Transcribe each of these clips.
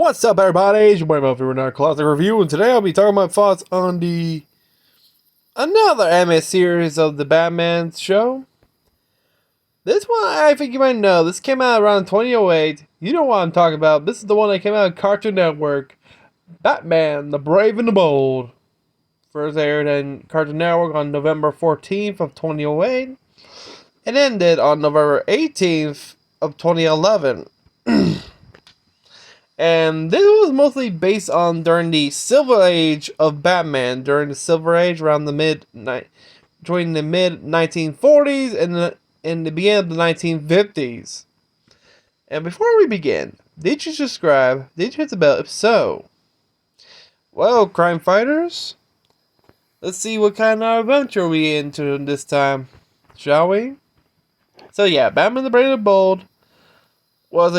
What's up, everybody? It's your boy Muffy with another classic review, and today I'll be talking my thoughts on the another anime series of the Batman show. This one, I think you might know. This came out around 2008. You know what I'm talking about. This is the one that came out on Cartoon Network. Batman, the Brave and the Bold. First aired in Cartoon Network on November 14th of 2008. It ended on November 18th of 2011. And this was mostly based on during the Silver Age of Batman, during the Silver Age around the mid 1940s and in the beginning of the 1950s. And before we begin, did you subscribe? Did you hit the bell? If so, well, crime fighters, let's see what kind of adventure we into this time, shall we? So yeah, Batman the Brave and the Bold was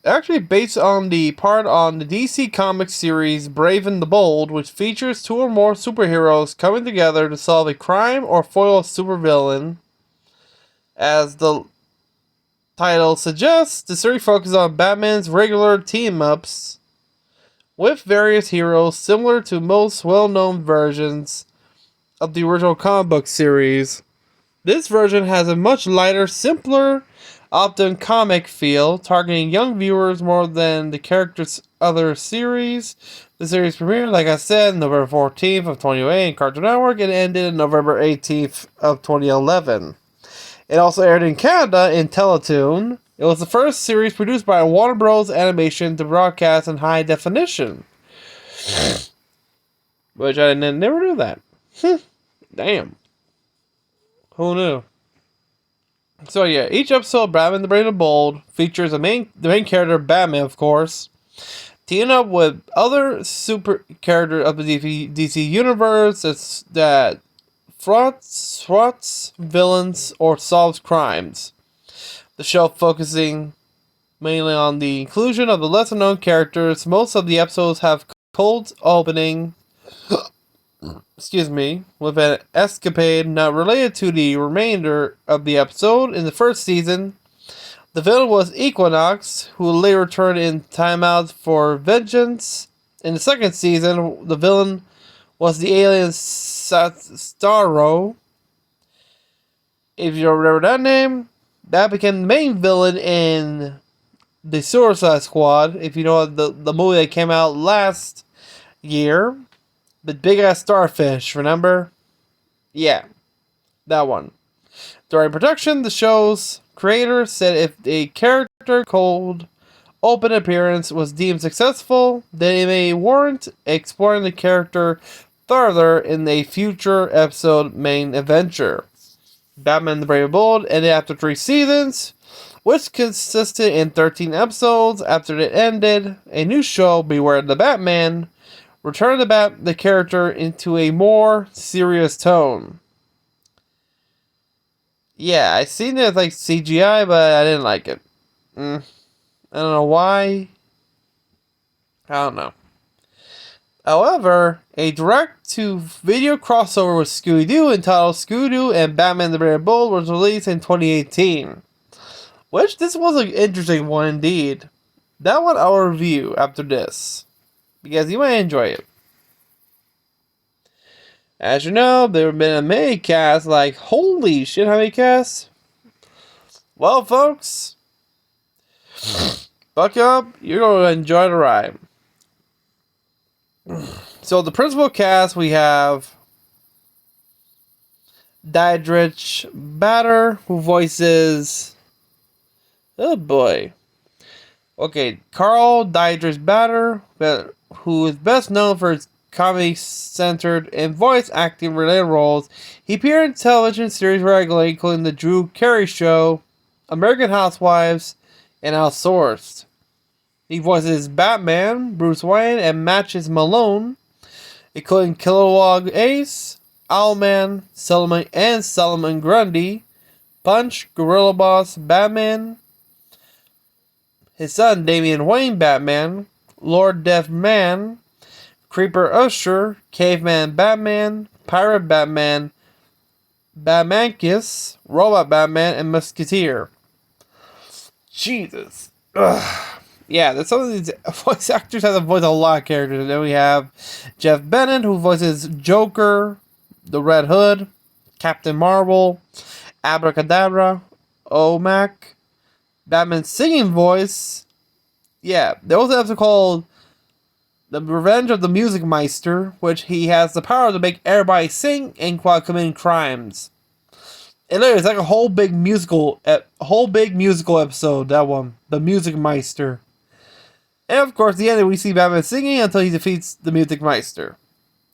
actually based on the DC Comics series Brave and the Bold, which features two or more superheroes coming together to solve a crime or foil a supervillain. As the title suggests, the series focuses on Batman's regular team-ups with various heroes similar to most well-known versions of the original comic book series. This version has a much lighter, simpler, often comic feel, targeting young viewers more than the character's other series. The series premiered, like I said, November 14th of 2008 in Cartoon Network and ended November 18th of 2011. It also aired in Canada in Teletoon. It was the first series produced by Warner Bros. Animation to broadcast in high definition. Which I never knew that. Damn. Who knew? So yeah, each episode of Batman the Brave and the Bold features the main character, Batman, of course, teaming up with other super characters of the DC universe that thwarts villains or solves crimes. The show focusing mainly on the inclusion of the lesser known characters. Most of the episodes have cold opening with an escapade not related to the remainder of the episode. In the first season, the villain was Equinox, who later returned in timeouts for vengeance. In the second season, the villain was the alien Starro. If you don't remember that name, that became the main villain in the Suicide Squad. If you know the movie that came out last year. The big ass starfish, remember? Yeah, that one. During production, the show's creator said if a character cold open appearance was deemed successful, then it may warrant exploring the character further in a future episode main adventure. Batman the Brave and Bold ended after 3 seasons, which consisted in 13 episodes. After it ended, a new show, Beware the Batman, returned the character into a more serious tone. Yeah, I seen it as like CGI, but I didn't like it. I don't know why. I don't know. However, a direct-to-video crossover with Scooby-Doo entitled Scooby-Doo and Batman the Brave and Bold was released in 2018. Which, this was an interesting one indeed. That one I'll review after this, because you might enjoy it. As you know, there have been many casts, like, holy shit, how many casts? Well, folks, buckle up, you're going to enjoy the ride. So, the principal cast, we have Diedrich Bader, who voices, oh boy. Okay, Carl Diedrich Bader, who is best known for his comedy-centered and voice acting-related roles. He appeared in television series regularly, including The Drew Carey Show, American Housewives, and Outsourced. He voices Batman, Bruce Wayne, and Matches Malone, including Kilowog Ace, Owlman, Solomon Grundy, Punch, Gorilla Boss, Batman, his son Damian Wayne Batman, Lord Death Man, Creeper Usher, Caveman Batman, Pirate Batman, Batmancus, Robot Batman, and Musketeer. Jesus. Ugh. Yeah, there's some of these voice actors have to voice a lot of characters. And then we have Jeff Bennett, who voices Joker, the Red Hood, Captain Marvel, Abracadabra, OMAC, Batman's singing voice. Yeah, there was an episode called The Revenge of the Music Meister, which he has the power to make everybody sing and while committing crimes. And literally, it's like a whole big musical episode. That one, The Music Meister. And of course, at the end, we see Batman singing until he defeats the Music Meister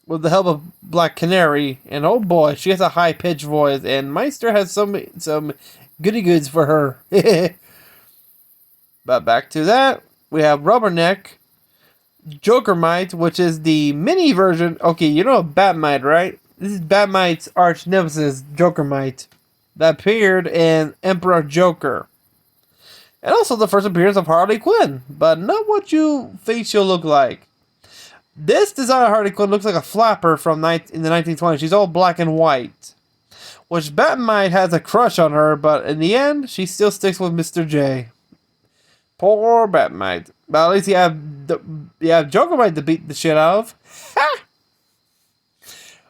with the help of Black Canary. And oh boy, she has a high pitched voice, and Meister has some goody goods for her. But back to that, we have Rubberneck, Jokermite, which is the mini version. Okay, you know Batmite, right? This is Batmite's arch nemesis, Jokermite, that appeared in Emperor Joker. And also the first appearance of Harley Quinn, but not what you think she'll look like. This design of Harley Quinn looks like a flapper from in the 1920s. She's all black and white. Which Batmite has a crush on her, but in the end, she still sticks with Mr. J. Poor Batmite. But at least you have Jokermite to beat the shit out of.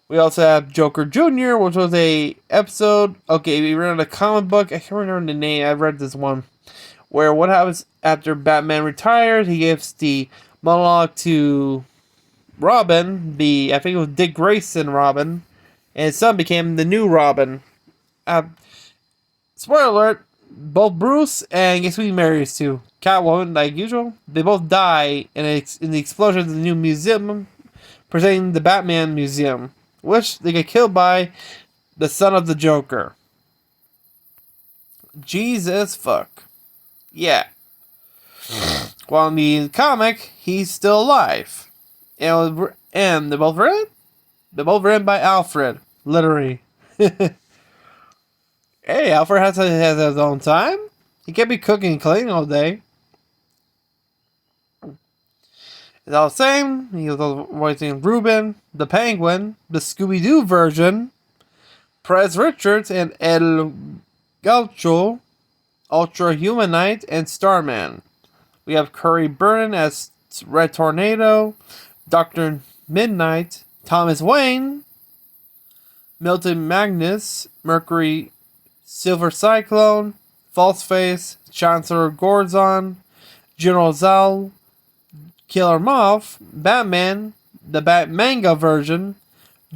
We also have Joker Jr., which was a episode. Okay, we read a comic book. I can't remember the name. I read this one. Where what happens after Batman retires, he gives the monologue to Robin, I think it was Dick Grayson Robin, and his son became the new Robin. Spoiler alert, both Bruce and guess who he marries to? Catwoman, like usual. They both die in the explosion of the new museum, presenting the Batman Museum, which they get killed by the son of the Joker. Jesus fuck. Yeah. Well, in the comic, he's still alive. And they're both written? They're both written by Alfred. Literally. Hey, Alfred has his own time. He can't be cooking and cleaning all day. It's all the same. He was voicing Ruben, the Penguin, the Scooby-Doo version, Prez Richards, and El Gaucho, Ultra Humanite, and Starman. We have Curry Burton as Red Tornado, Dr. Midnight, Thomas Wayne, Milton Magnus, Mercury Silver Cyclone, Falseface, Chancellor Gordon, General Zal, Killer Moth, Batman, the Batmanga version,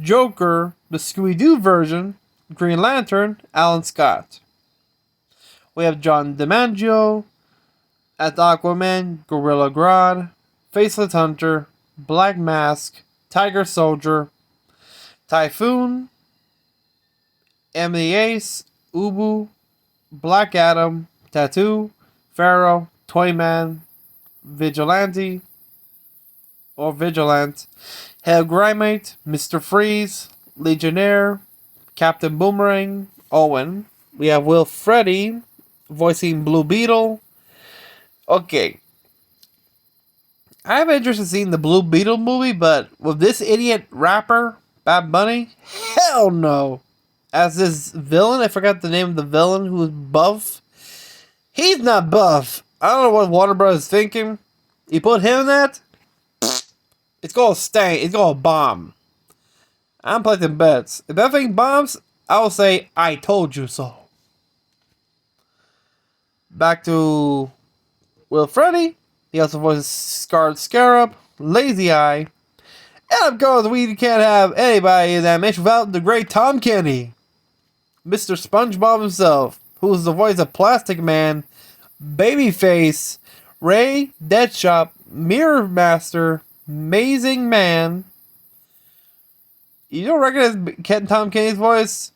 Joker, the Scooby-Doo version, Green Lantern, Alan Scott. We have John DiMaggio as Aquaman, Gorilla Grodd, Faceless Hunter, Black Mask, Tiger Soldier, Typhoon, Emily Ace, Ubu, Black Adam, Tattoo, Pharaoh, Toyman, Vigilante, Hell Grimate, Mr. Freeze, Legionnaire, Captain Boomerang, Owen. We have Will Freddy voicing Blue Beetle. Okay. I have interest in seeing the Blue Beetle movie, but with this idiot rapper, Bad Bunny, hell no. As this villain, I forgot the name of the villain who was buff. He's not buff. I don't know what Warner Bros. Is thinking. You put him in that, it's gonna stay. It's gonna bomb. I'm placing bets. If that thing bombs, I will say, I told you so. Back to Will Freddy. He also voices Scarlet Scarab, Lazy Eye. And of course, we can't have anybody in that match without the great Tom Kenny. Mr. SpongeBob himself, who is the voice of Plastic Man, Babyface, Ray, Deadshot, Mirror Master, Amazing Man. You don't recognize Tom Kenny's voice?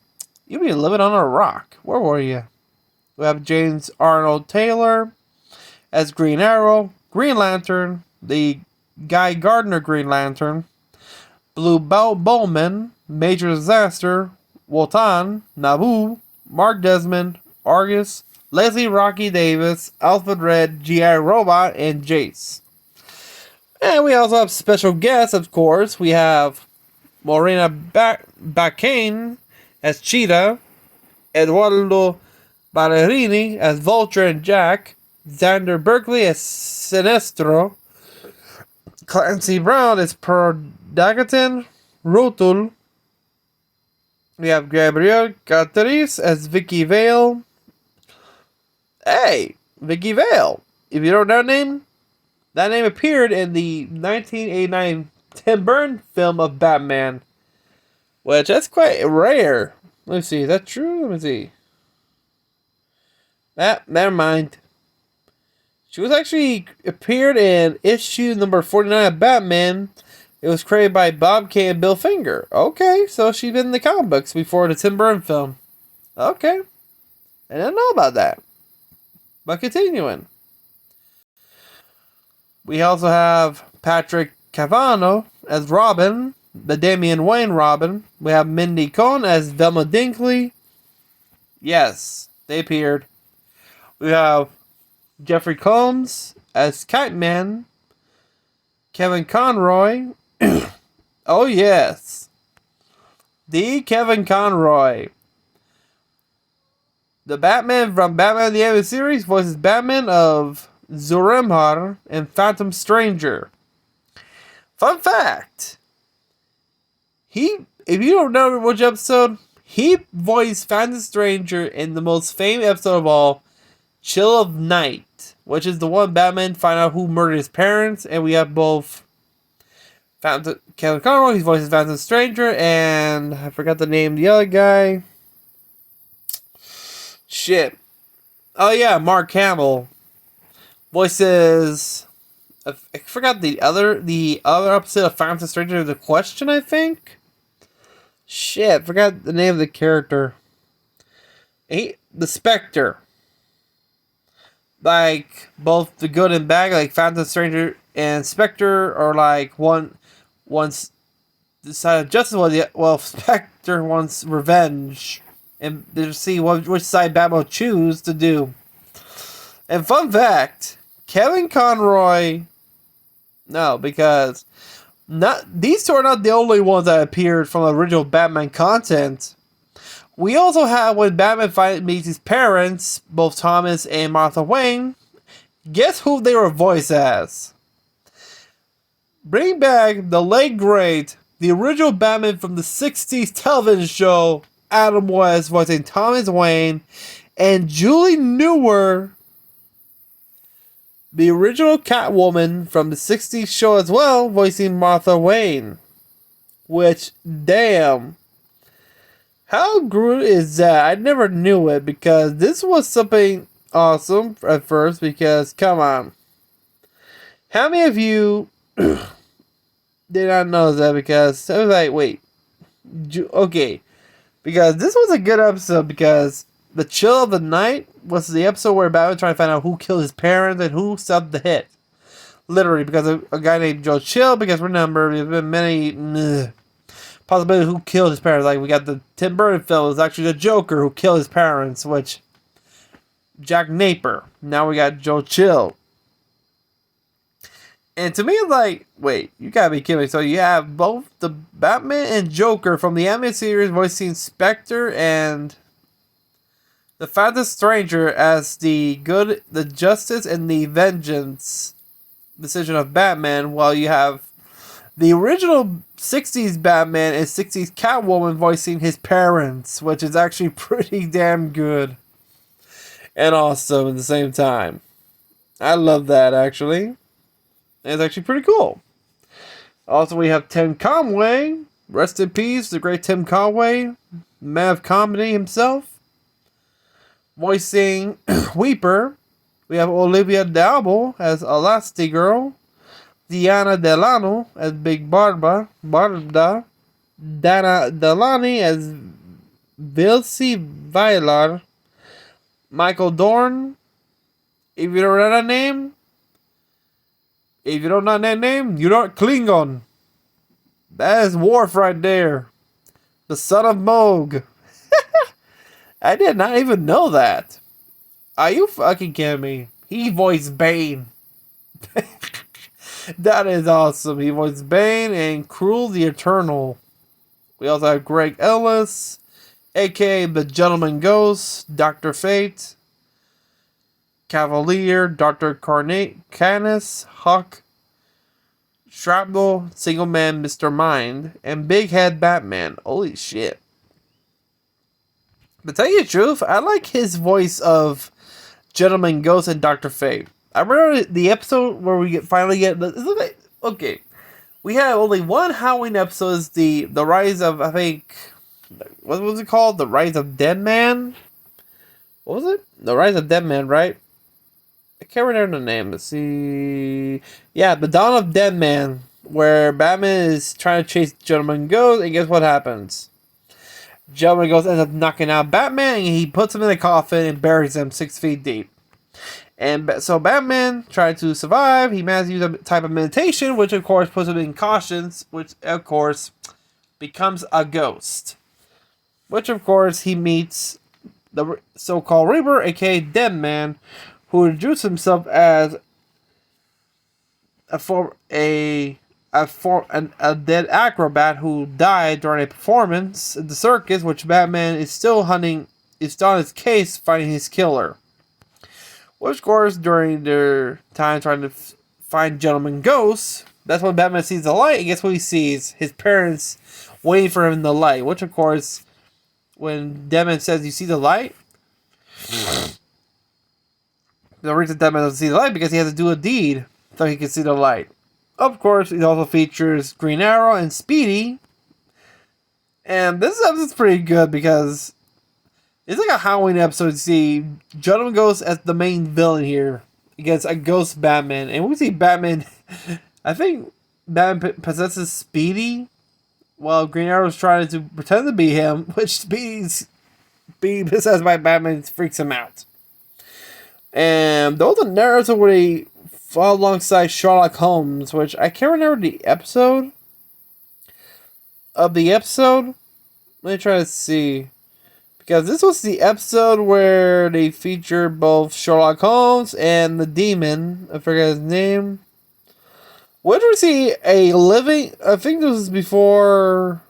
You'd be living on a rock. Where were you? We have James Arnold Taylor as Green Arrow, Green Lantern, the Guy Gardner Green Lantern, Blue Bowman, Major Disaster, Wotan, Naboo, Mark Desmond, Argus, Leslie Rocky Davis, Alfred Red, G.I. Robot, and Jace. And we also have special guests, of course. We have Morena Baccaine as Cheetah, Eduardo Ballerini as Vulture and Jack, Xander Berkeley as Sinestro. Clancy Brown as Perdagatin Rotul. We have Gabrielle Catrice as Vicky Vale. Hey, Vicky Vale. If you don't know that name appeared in the 1989 Tim Burton film of Batman, which that's quite rare. Let me see, is that true? Let me see. Never mind. She was actually appeared in issue number 49 of Batman. It was created by Bob Kane and Bill Finger. Okay, so she's been in the comic books before the Tim Burton film. Okay. I didn't know about that. But continuing. We also have Patrick Cavano as Robin, the Damian Wayne Robin. We have Mindy Cohn as Velma Dinkley. Yes, they appeared. We have Jeffrey Combs as Kite Man. Kevin Conroy. Oh, yes. The Kevin Conroy. The Batman from Batman the Animated Series voices Batman of Zurimhar and Phantom Stranger. Fun fact. If you don't know which episode, he voiced Phantom Stranger in the most famous episode of all, Chill of Night, which is the one Batman find out who murdered his parents, and we have both Kevin Conroy, he voices Phantom Stranger, and I forgot the name of the other guy. Shit. Oh yeah, Mark Hamill voices. I forgot the other episode of Phantom Stranger. The Question, I think. Shit, forgot the name of the character. The Spectre. Like both the good and bad, like Phantom Stranger and Spectre, are like once the side of justice. Well, Spectre wants revenge, and to see which side Batman will choose to do. And fun fact, Kevin Conroy. No, because these two are not the only ones that appeared from the original Batman content. We also have when Batman finally meets his parents, both Thomas and Martha Wayne. Guess who they were voiced as? Bring back the late great, the original Batman from the 60s television show, Adam West voicing Thomas Wayne, and Julie Newer, the original Catwoman from the 60s show as well, voicing Martha Wayne. Which, damn. How good is that? I never knew it, because this was something awesome at first, because, come on. How many of you did not know that? Because I was like, wait. Okay. Because this was a good episode, because the Chill of the Night was the episode where Batman trying to find out who killed his parents and who stopped the hit. Literally, because of a guy named Joe Chill, because remember, there's been many possibility who killed his parents. Like, we got the Tim Burton film, it was actually the Joker who killed his parents, which Jack Napier. Now we got Joe Chill. And to me, it's like, wait, you gotta be kidding me. So you have both the Batman and Joker from the animated series voicing Spectre and the Phantom Stranger as the good, the justice, and the vengeance decision of Batman, while you have the original 60s Batman and 60s Catwoman voicing his parents, which is actually pretty damn good and awesome at the same time. I love that, actually. It's actually pretty cool. Also, we have Tim Conway. Rest in peace, the great Tim Conway, man of comedy himself, voicing Weeper. We have Olivia d'Abo as Elastigirl, Diana Delano as Big Barda, Dana Delany as Vilsi Vylar, Michael Dorn. If you don't know that name, you're not Klingon. That is Worf right there. The son of Moog. I did not even know that. Are you fucking kidding me? He voiced Bane. That is awesome. He voiced Bane and Cruel the Eternal. We also have Greg Ellis, aka the Gentleman Ghost, Dr. Fate, Cavalier, Dr. Canis, Huck, Shrapnel, Single Man, Mr. Mind, and Big Head Batman. Holy shit. To tell you the truth, I like his voice of Gentleman Ghost and Dr. Fate. I remember the episode where finally get... Okay. We have only one Halloween episode. Is the Rise of, I think... What was it called? The Rise of Deadman? What was it? The Rise of Deadman, right? I can't remember the name. Let's see. Yeah, The Dawn of Deadman. Where Batman is trying to chase Gentleman Ghost. And guess what happens? Gentleman Ghost ends up knocking out Batman. And he puts him in a coffin and buries him 6 feet deep. And so Batman tried to survive. He managed to use a type of meditation. Which of course puts him in cautions. Which of course becomes a ghost. Which of course he meets the so-called Reaper, aka Deadman, who introduced himself as a dead acrobat who died during a performance at the circus, which Batman is still hunting. Is on his case, finding his killer. Which, of course, during their time trying to find Gentleman Ghost, that's when Batman sees the light, and guess what he sees? His parents waiting for him in the light. Which, of course, when Deadman says, "You see the light?" The reason Deadman doesn't see the light because he has to do a deed so he can see the light. Of course, it also features Green Arrow and Speedy. And this episode's pretty good because it's like a Halloween episode to see Gentleman Ghost as the main villain here against a ghost Batman. And we see Batman, I think Batman possesses Speedy while Green Arrow's trying to pretend to be him, which Speedy's being possessed by Batman freaks him out. And there was a narrative where they fought alongside Sherlock Holmes, which I can't remember the episode of the episode. Let me try to see. Because this was the episode where they featured both Sherlock Holmes and the demon. I forget his name. When did we see a living... I think this was before...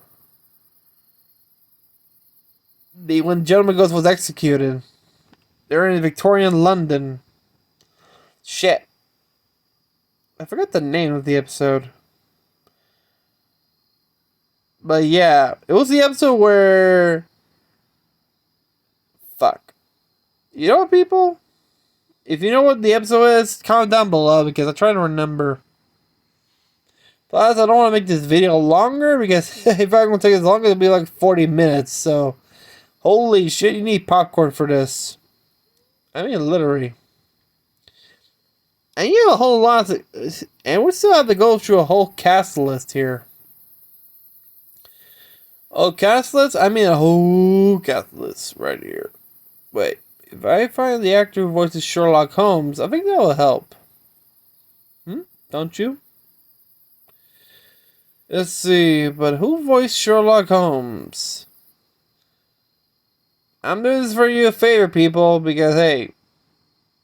when Gentleman Ghost was executed. They're in Victorian London. Shit. I forgot the name of the episode. But yeah, it was the episode where... Fuck. You know what, people? If you know what the episode is, comment down below because I'm trying to remember. Plus, I don't want to make this video longer because if I'm going to take this longer, it'll be like 40 minutes. So, holy shit, you need popcorn for this. I mean, literally. And you have a whole lot of... And we still have to go through a whole cast list here. Oh, cast list? I mean a whole cast list right here. Wait. If I find the actor who voices Sherlock Holmes, I think that will help. Don't you? Let's see. But who voiced Sherlock Holmes? I'm doing this for you a favor, people, because, hey,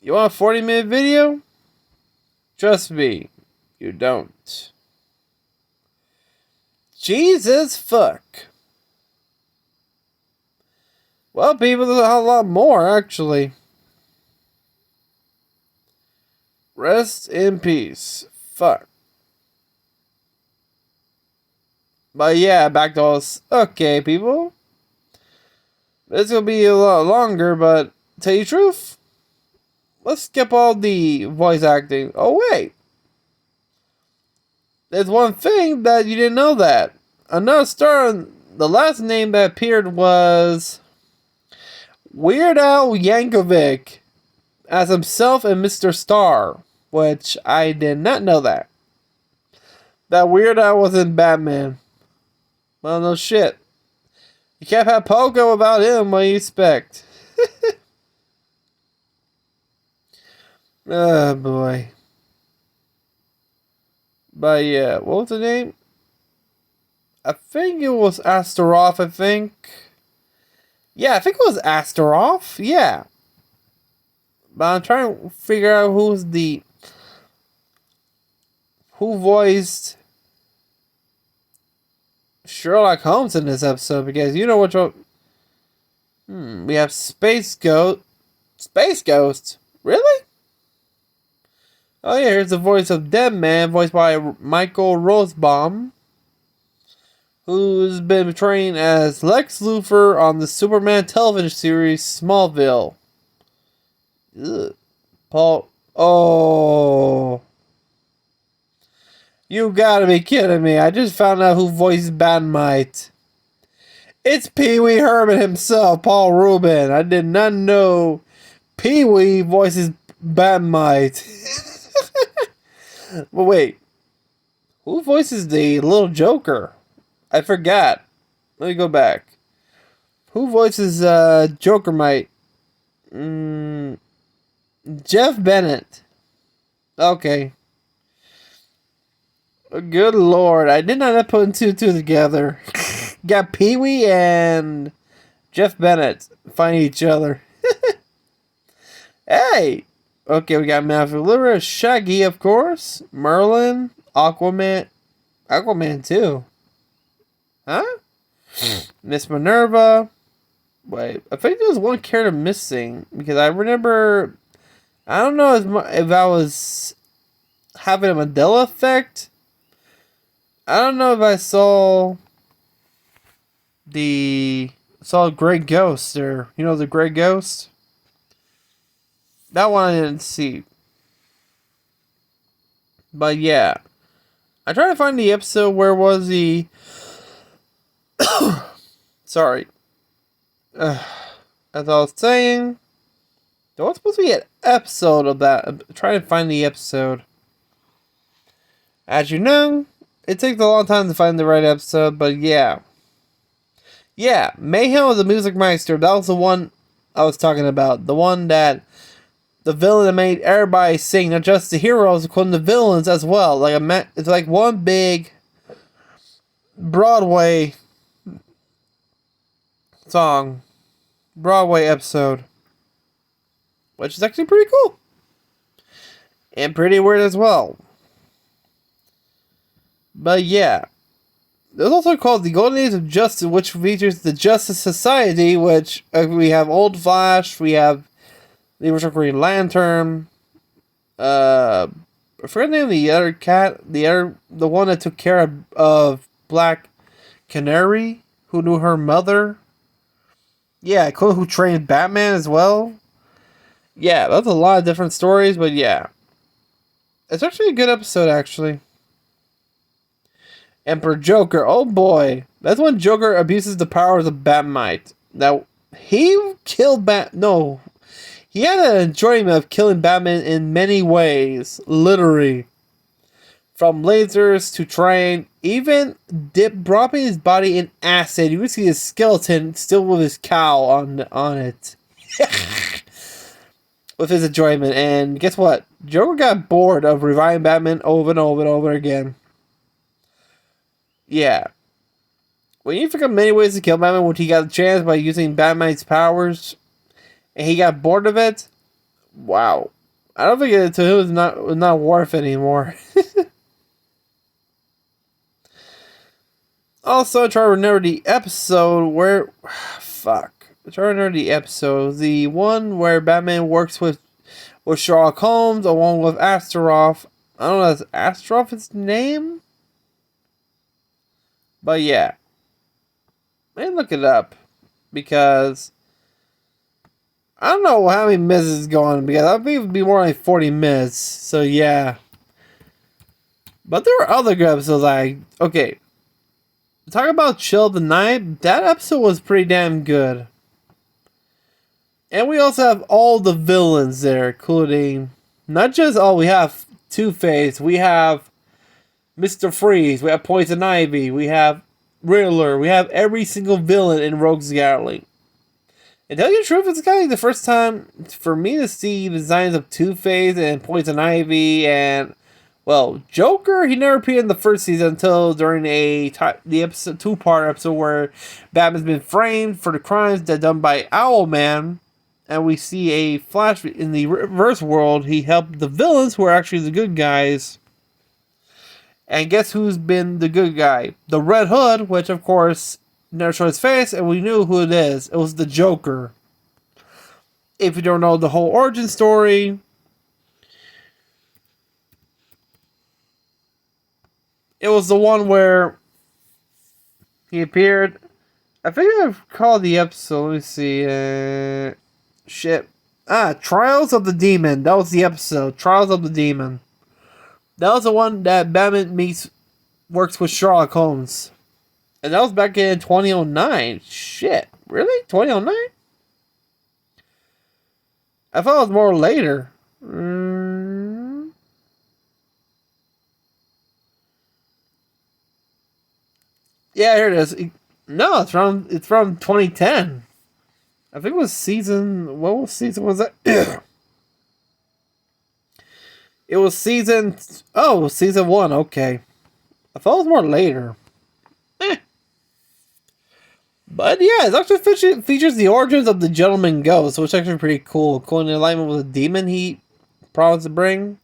you want a 40-minute video? Trust me, you don't. Jesus fuck. Well, people, there's a lot more, actually. Rest in peace. Fuck. But yeah, back to us. Okay, people. It's gonna be a lot longer, but tell you the truth, let's skip all the voice acting. Oh wait, there's one thing that you didn't know that another star. The last name that appeared was Weird Al Yankovic as himself and Mr. Star, which I did not know that. That Weird Al was in Batman. Well, no shit. You can't have Pogo without him, what do you expect? Oh, boy. But yeah, what was the name? I think it was Astaroth, I think. Yeah, I think it was Astaroth, yeah. But I'm trying to figure out who voiced Sherlock Holmes in this episode, because you know which one. We have Space Ghost. Space Ghost? Really? Oh yeah, here's the voice of Deadman, voiced by Michael Rosenbaum, who's been portraying as Lex Luthor on the Superman television series Smallville. Ugh. Paul. Oh. You gotta be kidding me. I just found out who voiced Batmite. It's Pee Wee Herman himself, Paul Rubin. I did not know Pee Wee voices Batmite. But wait. Who voices the little Joker? I forgot. Let me go back. Who voices Joker Mite? Jeff Bennett. Okay. Good lord. I did not put two and two together. Got Pee Wee and Jeff Bennett finding each other. Hey! Okay, we got Matthew Lillard, Shaggy, of course. Merlin, Aquaman. Aquaman, too. Huh? Miss Minerva. Wait, I think there was one character missing. Because I remember... I don't know if I was having a Mandela effect. I don't know if I saw Grey Ghost or the Grey Ghost. That one I didn't see. But yeah. I tried to find the episode where was the sorry. As I was saying, there was supposed to be an episode of that. I'm trying to find the episode. As you know, it takes a long time to find the right episode, but yeah. Yeah, Mayhem of the Music Meister. That was the one I was talking about. The one that the villain that made everybody sing, not just the heroes, including the villains as well. It's like one big Broadway song, Broadway episode, which is actually pretty cool and pretty weird as well. But yeah, there's also called the Golden Age of Justice, which features the Justice Society, which we have Old Flash, we have the original Green Lantern. I forget the name of the other cat, the one that took care of Black Canary, who knew her mother. Yeah, who trained Batman as well. Yeah, that's a lot of different stories, but yeah, it's actually a good episode actually. Emperor Joker, oh boy, that's when Joker abuses the powers of Batmite. Now he killed No. He had an enjoyment of killing Batman in many ways, literally. From lasers to trying, even dropping his body in acid. You would see his skeleton still with his cowl on it. With his enjoyment. And guess what? Joker got bored of reviving Batman over and over and over again. Yeah. When you think of many ways to kill Batman, when he got a chance by using Batman's powers, and he got bored of it, wow. I don't think it to him was not worth it anymore. Also, try to remember the episode where... Fuck. Try to remember the episode. The one where Batman works with Sherlock Holmes, along with Astaroth. I don't know if Astaroth is his name? But yeah. Let me look it up. Because... I don't know how many minutes is going, because I think it would be more like 40 minutes. So yeah. But there were other good episodes okay. Talk about Chill of the Night. That episode was pretty damn good. And we also have all the villains there, including not just we have Two-Face, we have Mr. Freeze, we have Poison Ivy, we have Riddler, we have every single villain in Rogues Gallery. And tell you the truth, it's kind of like the first time for me to see designs of Two-Face and Poison Ivy and, well, Joker. He never appeared in the first season until during the episode 2-part episode where Batman's been framed for the crimes that done by Owlman, and we see a flash in the reverse world. He helped the villains who are actually the good guys. And guess who's been the good guy? The Red Hood, which of course never showed his face, and we knew who it is. It was the Joker. If you don't know the whole origin story, It was the one where he appeared. I think I've called the episode. Let me see. Shit. Trials of the Demon. That was the episode. Trials of the Demon. That was the one that Batman works with Sherlock Holmes. And that was back in 2009. Shit. Really? 2009? I thought it was more later. Yeah, here it is. No, it's from 2010. I think it was season. What season was that? It was season. Oh, season 1. Okay, I thought it was more later. But yeah, it actually features the origins of the Gentleman Ghost, which is actually pretty cool. Cool in alignment with the demon he promised to bring.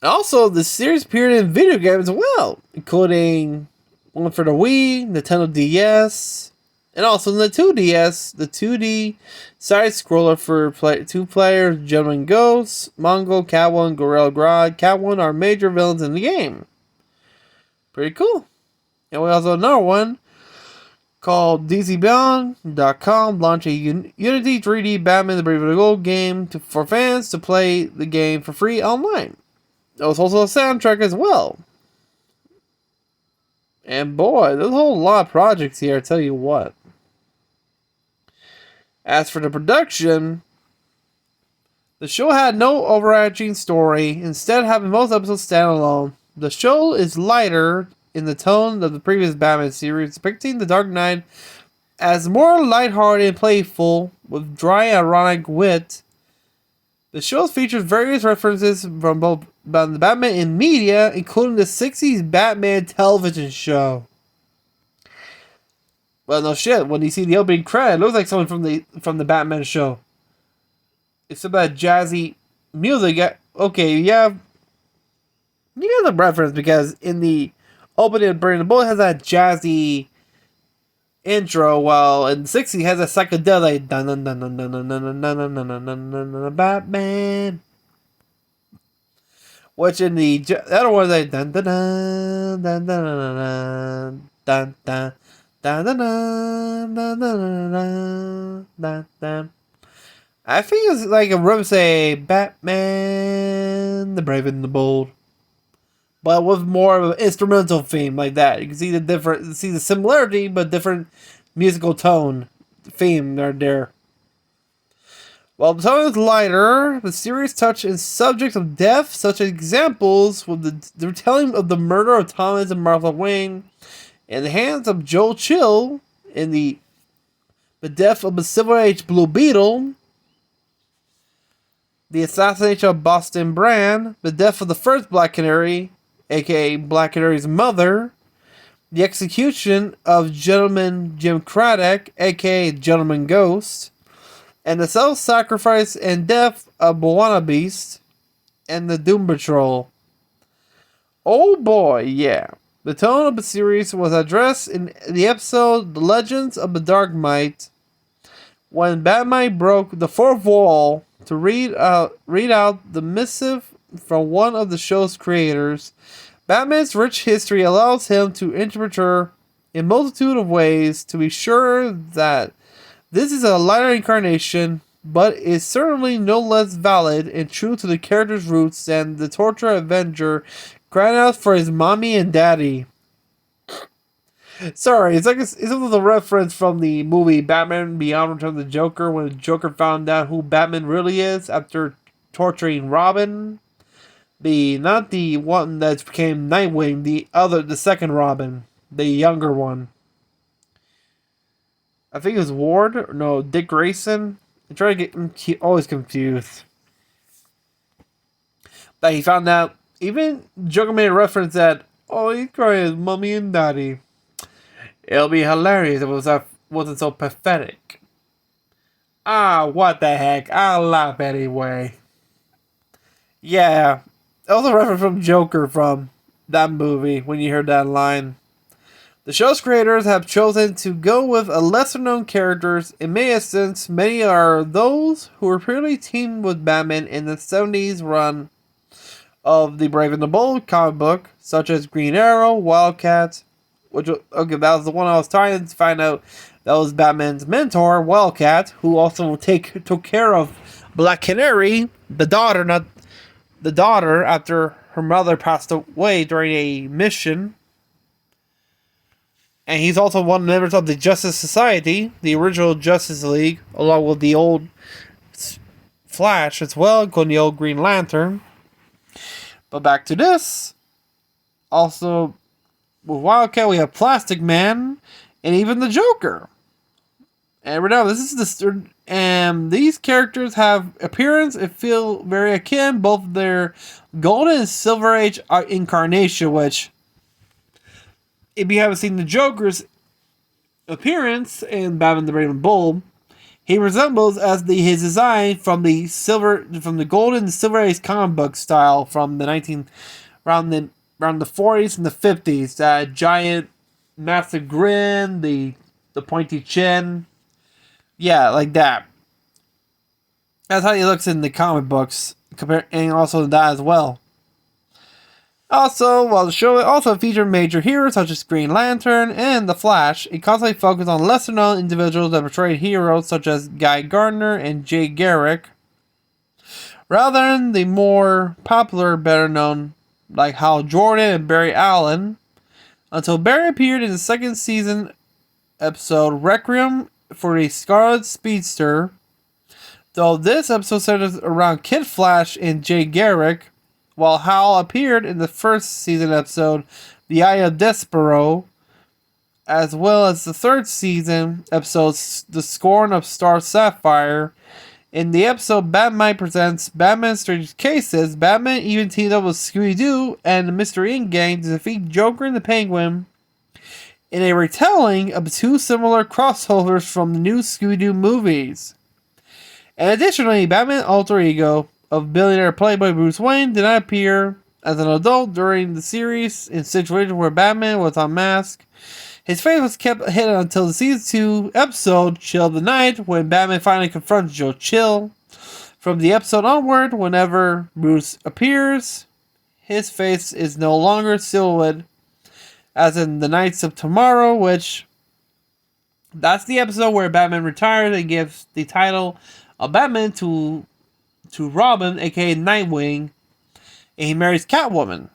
Also, the series appeared in video games as well, including one for the Wii, Nintendo DS, and also the 2DS, the 2D side-scroller for 2 players, Gentleman Ghosts, Mongol, Catwoman, Gorilla Grodd, Catwoman are major villains in the game. Pretty cool. And we also have another one called DCBeyond.com launched a Unity 3D Batman the Brave and the Bold game for fans to play the game for free online. There was also a soundtrack as well. And boy, there's a whole lot of projects here, I tell you what. As for the production, the show had no overarching story, instead having most episodes stand alone. The show is lighter in the tone of the previous Batman series, depicting the Dark Knight as more lighthearted and playful, with dry ironic wit. The show features various references from both the Batman in media, including the 60s Batman television show. Well, no shit. When you see the opening credit, it looks like someone from the Batman show. It's about jazzy music. Okay, yeah, you get the reference because in the opening of Burning the Bullet has that jazzy intro, while in the 60s has a psychedelic dun dun dun dun dun dun dun dun dun dun dun Batman. Which in the other one is like dun dun dun dun dun dun dun dun dun dun dun dun. I think it's like a room say Batman the Brave and the Bold, but with more of an instrumental theme like that. You can see the similarity, but different musical tone theme there. While the tone is lighter, the series touches on subjects of death, such as examples with the retelling of the murder of Thomas and Martha Wayne, in the hands of Joe Chill, in the death of the Silver Age Blue Beetle, the assassination of Boston Brand, the death of the first Black Canary, aka Black Canary's mother, the execution of Gentleman Jim Craddock, aka Gentleman Ghost, and the self-sacrifice and death of Moana Beast, and the Doom Patrol. Oh boy, yeah. The tone of the series was addressed in the episode The Legends of the Dark Knight, when Batman broke the fourth wall to read out the missive from one of the show's creators. Batman's rich history allows him to interpret her in a multitude of ways to be sure that this is a lighter incarnation, but is certainly no less valid and true to the character's roots than the torture Avenger crying out for his mommy and daddy. Sorry, it's a reference from the movie Batman Beyond Return of the Joker, when the Joker found out who Batman really is after torturing Robin. Not the one that became Nightwing, the second Robin, the younger one. I think it was Ward, no, Dick Grayson. I try to get always confused. But he found out, even Joker made a reference that, oh, he's crying his mommy and daddy. It'll be hilarious if it wasn't so pathetic. What the heck, I'll laugh anyway. Yeah, that was a reference from Joker from that movie when you heard that line. The show's creators have chosen to go with a lesser-known characters. In many instances, many are those who were previously teamed with Batman in the 70s run of the Brave and the Bold comic book, such as Green Arrow, Wildcat, that was the one I was trying to find out. That was Batman's mentor, Wildcat, who also took care of Black Canary, the daughter, not the daughter, after her mother passed away during a mission. And he's also one of the members of the Justice Society, the original Justice League, along with the old Flash as well, including the old Green Lantern. But back to this. Also, with Wildcat, we have Plastic Man, and even the Joker. And right now, this is the... And these characters have appearance and feel very akin, both their Golden and Silver Age incarnation, which... If you haven't seen the Joker's appearance in Batman the Brave and Bold, he resembles his design from the Golden and Silver Age comic book style from the around the 40s and the 50s. That giant, massive grin, the pointy chin, yeah, like that. That's how he looks in the comic books, and also that as well. Also, while the show also featured major heroes such as Green Lantern and The Flash, it constantly focused on lesser-known individuals that portrayed heroes such as Guy Gardner and Jay Garrick, rather than the more popular, better-known like Hal Jordan and Barry Allen, until Barry appeared in the second season episode Requiem for the Scarlet Speedster, though this episode centers around Kid Flash and Jay Garrick, while Hal appeared in the first season episode, The Eye of Despero, as well as the third season episode, The Scorn of Star Sapphire. In the episode Batman Presents Batman Strange Cases, Batman even teamed up with Scooby-Doo and the Mystery Inc. gang to defeat Joker and the Penguin in a retelling of two similar crossovers from the new Scooby-Doo movies. And additionally, Batman alter ego of billionaire playboy Bruce Wayne did not appear as an adult during the series in situations where Batman was unmasked. His face was kept hidden until the season 2 episode Chill of the Night, when Batman finally confronts Joe Chill. From the episode onward, whenever Bruce appears, his face is no longer silhouetted, as in the Knights of Tomorrow, which that's the episode where Batman retires and gives the title of Batman to Robin, aka Nightwing, and he marries Catwoman.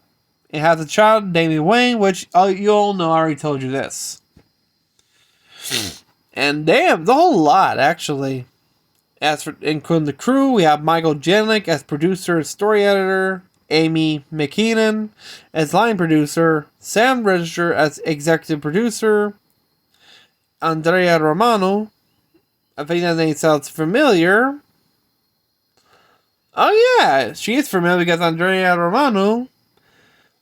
It has a child, Damian Wayne, which you all know. I already told you this. And damn, the whole lot, actually. As for including the crew, we have Michael Jelinek as producer and story editor, Amy McKinnon as line producer, Sam Register as executive producer, Andrea Romano. I think that name sounds familiar. Oh yeah, she is familiar because Andrea Romano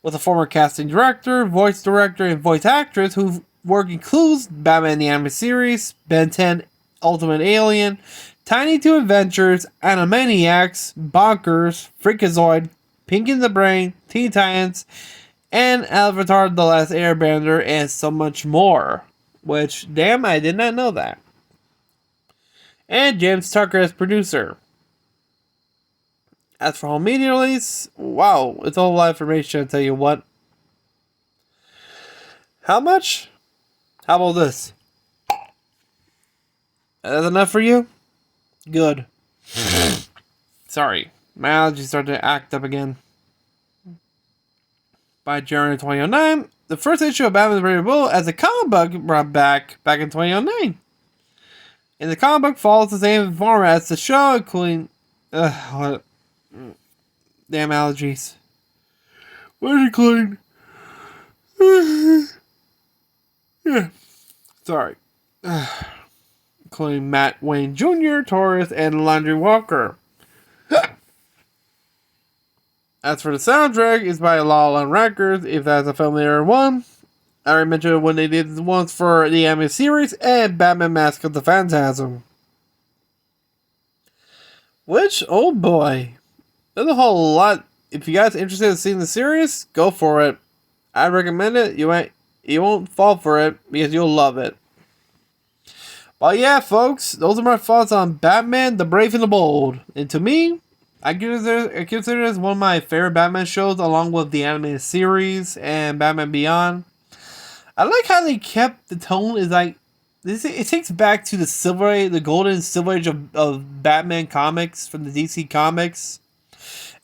was a former casting director, voice director, and voice actress whose work includes Batman the Animated Series, Ben 10, Ultimate Alien, Tiny Toon Adventures, Animaniacs, Bonkers, Freakazoid, Pinky and the Brain, Teen Titans, and Avatar The Last Airbender, and so much more. Which, damn, I did not know that. And James Tucker as producer. As for home media release, wow, it's a whole lot of information, I'll tell you what. How much? How about this? That's enough for you? Good. Sorry, my allergies started to act up again. By January 2009, the first issue of Batman the Brave and Bold as a comic book brought back in 2009. And the comic book follows the same format as the show, including... damn allergies. What including... yeah. Sorry. Including Matt Wayne Jr., Torres, and Landry Walker. As for the soundtrack, it's by La La Land Records, if that's a familiar one. I already mentioned when they did the ones for the anime series and Batman Mask of the Phantasm. Which, oh boy, there's a whole lot. If you guys are interested in seeing the series, go for it. I recommend it. You won't fall for it because you'll love it. But yeah, folks, those are my thoughts on Batman the Brave and the Bold. And to me, I consider this one of my favorite Batman shows, along with the animated series and Batman Beyond. I like how they kept the tone. Is like this. It takes back to the golden silver age of Batman comics from the DC comics,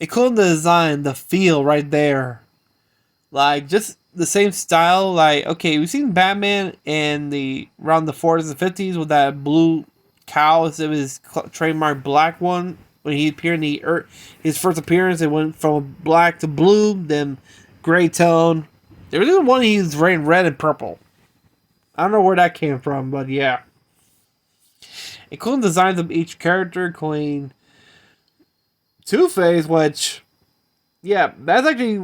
including the design, the feel right there. Like just the same style. Like okay, we've seen Batman in the around the 40s and 50s with that blue cowl instead of his trademark black one. When he appeared in his first appearance, it went from black to blue, then gray tone. There was even one he's wearing red and purple. I don't know where that came from, but yeah. Including designs of each character, including Two-Face, which yeah, that's actually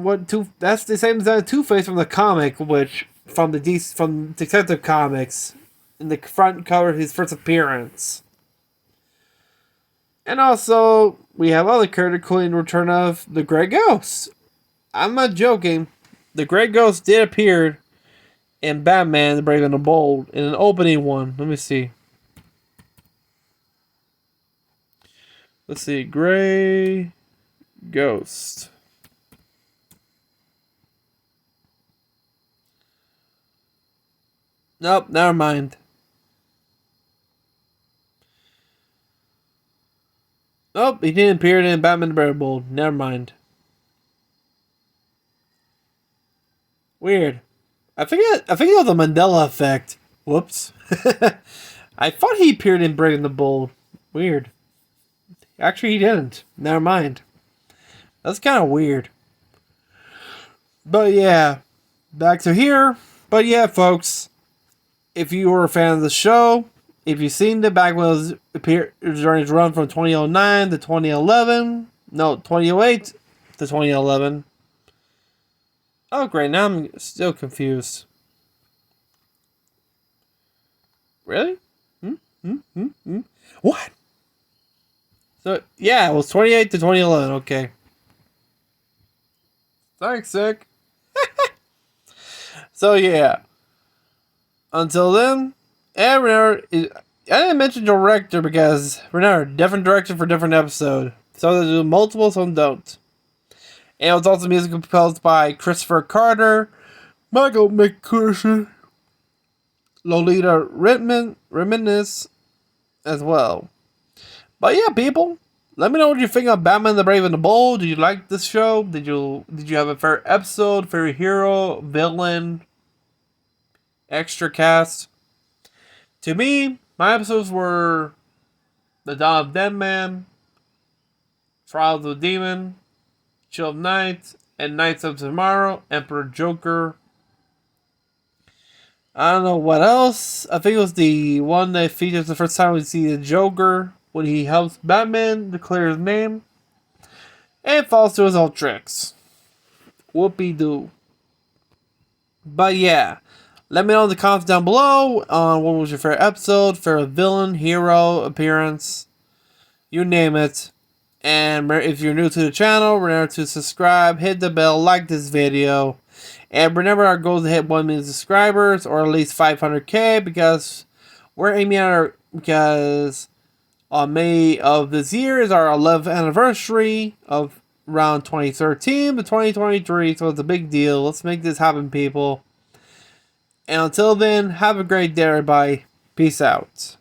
that's the same design as Two-Face from the comic, which from Detective Comics, in the front cover of his first appearance. And also, we have other characters, including the return of the Grey Ghost. I'm not joking. The Grey Ghost did appear in Batman: The Brave and the Bold in an opening one. Let me see. Let's see, Grey Ghost. Nope, never mind. Nope, he didn't appear in Batman: The Brave and the Bold. Never mind. Weird. I think it was the Mandela effect. Whoops. I thought he appeared in Brave and the Bold. Weird. Actually, he didn't. Never mind. That's kind of weird. But yeah, back to here. But yeah, folks, if you were a fan of the show, if you've seen the back when it was during its run from 2009 to 2011, no, 2008 to 2011. Oh, great. Now I'm still confused. Really? What? So, yeah, it was 28 to 2011. Okay. Thanks, Sick. So, yeah. Until then, and remember, I didn't mention director because, remember, different director for different episode. Some do multiple, some don't. And it was also music composed by Christopher Carter, Michael McCurson, Lolita Reminis as well. But yeah, people, let me know what you think of Batman: The Brave and the Bold. Did you like this show? Did you have a favorite episode, favorite hero, villain, extra cast? To me, my episodes were The Dawn of Deadman, Trials of the Demon, Chill of Night, and Knights of Tomorrow, Emperor Joker. I don't know what else. I think it was the one that features the first time we see the Joker when he helps Batman declare his name and falls to his old tricks. Whoopie doo. But yeah, let me know in the comments down below on what was your favorite episode, favorite villain, hero, appearance, you name it. And if you're new to the channel, remember to subscribe, hit the bell, like this video. And remember our goal is to hit 1 million subscribers or at least 500k because we're aiming at because on May of this year is our 11th anniversary of around 2013 to 2023. So it's a big deal. Let's make this happen, people. And until then, have a great day, everybody. Peace out.